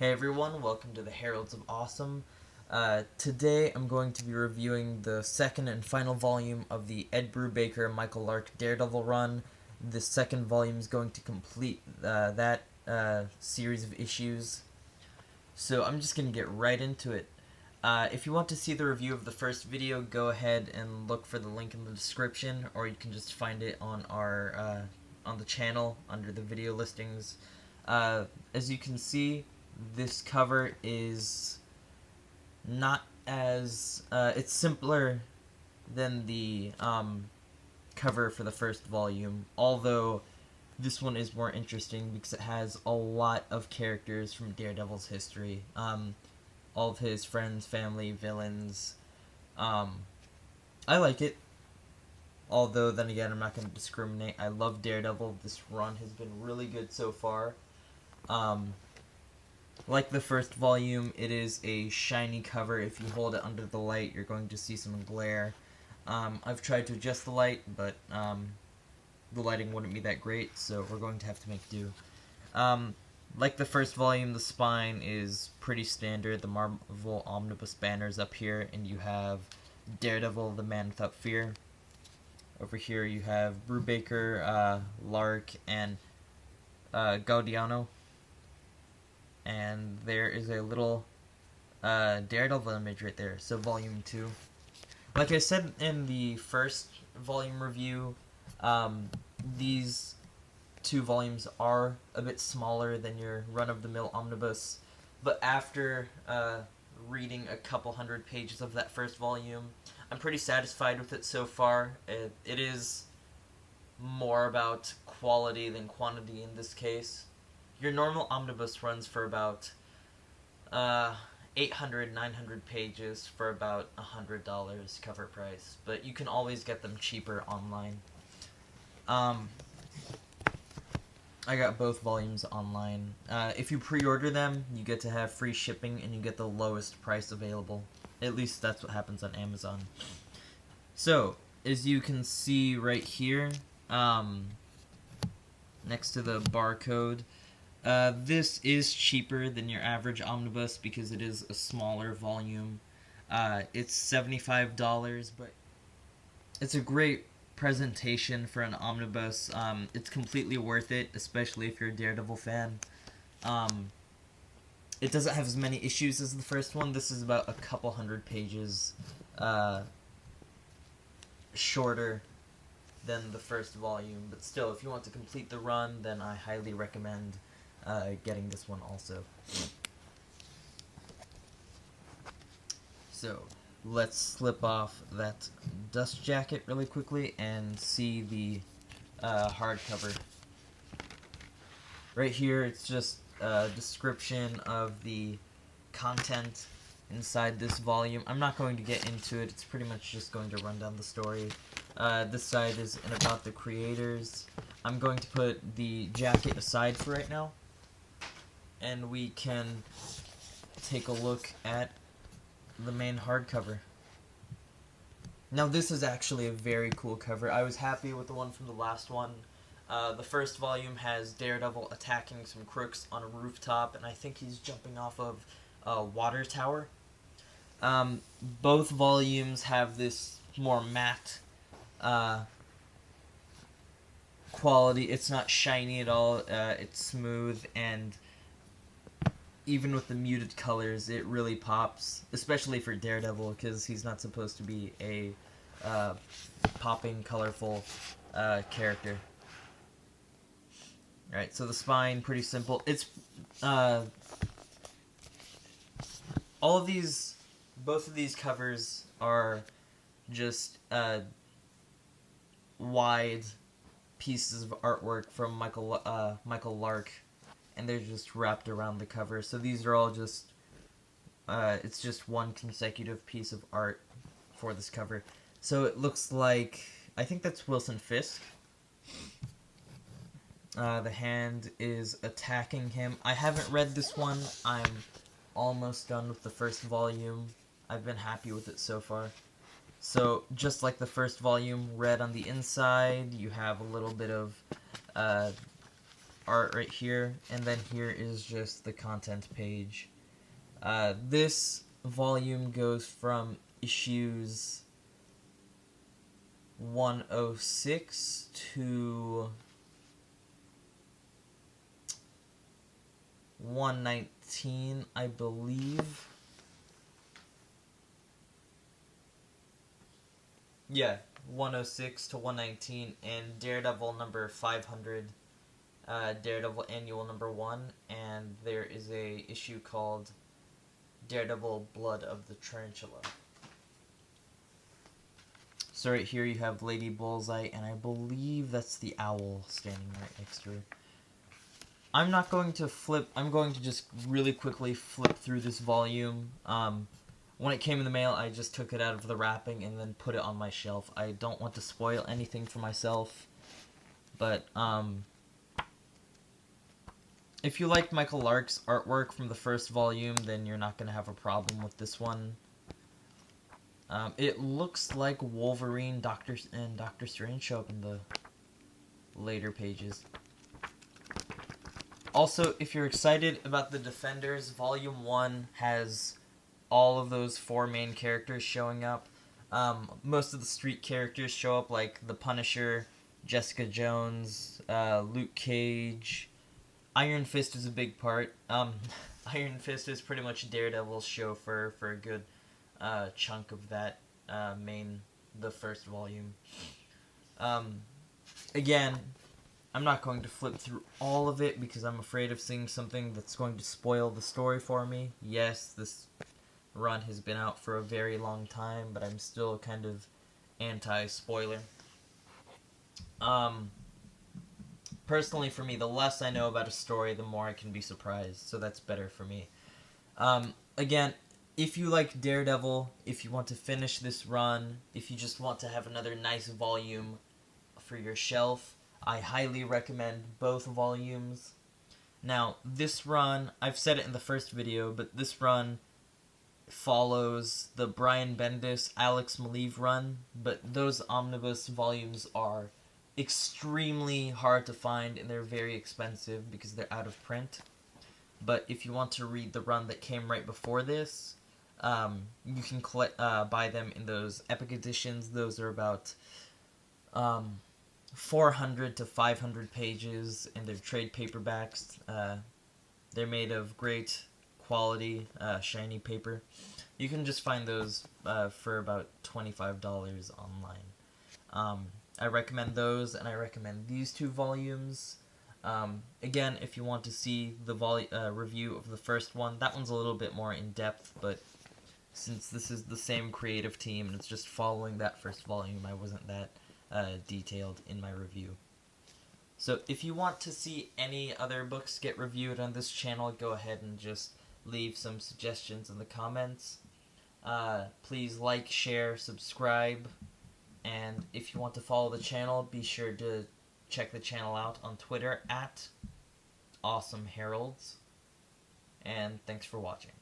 Hey everyone, welcome to the Heralds of Awesome. Today I'm going to be reviewing the second and final volume of the Ed Brubaker and Michael Lark Daredevil run. The second volume is going to complete that series of issues. So I'm just going to get right into it. If you want to see the review of the first video, go ahead and look for the link in the description, or you can just find it on our on the channel under the video listings. As you can see, this cover is not as it's simpler than the cover for the first volume, although this one is more interesting because it has a lot of characters from Daredevil's history. All of his friends, family, villains. I like it. Although, then again, I'm not going to discriminate. I love Daredevil. This run has been really good so far. Like the first volume, it is a shiny cover. If you hold it under the light, you're going to see some glare. I've tried to adjust the light, but the lighting wouldn't be that great, so we're going to have to make do. Like the first volume, the spine is pretty standard. The Marvel Omnibus banner's up here, and you have Daredevil, the Man Without Fear. Over here you have Brubaker, Lark, and Gaudiano. And there is a little Daredevil image right there, so volume 2. Like I said in the first volume review, these two volumes are a bit smaller than your run-of-the-mill omnibus, but after reading a couple hundred pages of that first volume, I'm pretty satisfied with it so far. It is more about quality than quantity in this case. Your normal omnibus runs for about 800, 900 pages for about $100 cover price, but you can always get them cheaper online. I got both volumes online. If you pre-order them, you get to have free shipping and you get the lowest price available. At least that's what happens on Amazon. So, as you can see right here, next to the barcode, this is cheaper than your average omnibus because it is a smaller volume. It's $75, but it's a great presentation for an omnibus. It's completely worth it, especially if you're a Daredevil fan. It doesn't have as many issues as the first one. This is about a couple hundred pages shorter than the first volume, but still, if you want to complete the run, then I highly recommend getting this one also. So, let's slip off that dust jacket really quickly and see the hardcover. Right here, it's just a description of the content inside this volume. I'm not going to get into it. It's pretty much just going to run down the story. This side is about the creators. I'm going to put the jacket aside for right now, and we can take a look at the main hardcover. Now, this is actually a very cool cover. I was happy with the one from the last one. The first volume has Daredevil attacking some crooks on a rooftop, and I think he's jumping off of a water tower. Both volumes have this more matte quality. It's not shiny at all. It's smooth, and even with the muted colors, it really pops, especially for Daredevil, because he's not supposed to be a popping, colorful character. Alright, so the spine, pretty simple. It's both of these covers are just wide pieces of artwork from Michael Lark, and they're just wrapped around the cover. So these are all just it's just one consecutive piece of art for this cover. So it looks like, I think that's Wilson Fisk. The hand is attacking him. I haven't read this one. I'm almost done with the first volume. I've been happy with it so far. So, just like the first volume, red on the inside, you have a little bit of art right here, and then here is just the content page. This volume goes from issues 106 to 119, I believe. Yeah, 106 to 119, and Daredevil number 500, Daredevil Annual number 1, and there is a issue called Daredevil Blood of the Tarantula. So right here you have Lady Bullseye, and I believe that's the owl standing right next to her. I'm not going to flip, I'm going to just really quickly flip through this volume. When it came in the mail, I just took it out of the wrapping and then put it on my shelf. I don't want to spoil anything for myself, but if you liked Michael Lark's artwork from the first volume, then you're not going to have a problem with this one. It looks like Wolverine and Doctor Strange show up in the later pages. Also, if you're excited about the Defenders, Volume 1 has all of those 4 main characters showing up. Most of the street characters show up, like the Punisher, Jessica Jones, Luke Cage. Iron Fist is a big part. Iron Fist is pretty much Daredevil's chauffeur for a good chunk of that the first volume. Again, I'm not going to flip through all of it because I'm afraid of seeing something that's going to spoil the story for me. Yes, this run has been out for a very long time, but I'm still kind of anti-spoiler. Personally, for me, the less I know about a story, the more I can be surprised, so that's better for me. Again, if you like Daredevil, if you want to finish this run, if you just want to have another nice volume for your shelf, I highly recommend both volumes. Now, this run, I've said it in the first video, but this run follows the Brian Bendis, Alex Maleev run, but those omnibus volumes are extremely hard to find, and they're very expensive because they're out of print. But if you want to read the run that came right before this, you can buy them in those Epic editions. Those are about 400 to 500 pages, and they're trade paperbacks. They're made of great quality, shiny paper. You can just find those for about $25 online. I recommend those, and I recommend these 2 volumes. Again, if you want to see the review of the first one, that one's a little bit more in-depth, but since this is the same creative team and it's just following that first volume, I wasn't that detailed in my review. So if you want to see any other books get reviewed on this channel, go ahead and just leave some suggestions in the comments. Please like, share, subscribe, and if you want to follow the channel, be sure to check the channel out on Twitter at AwesomeHeralds. And thanks for watching.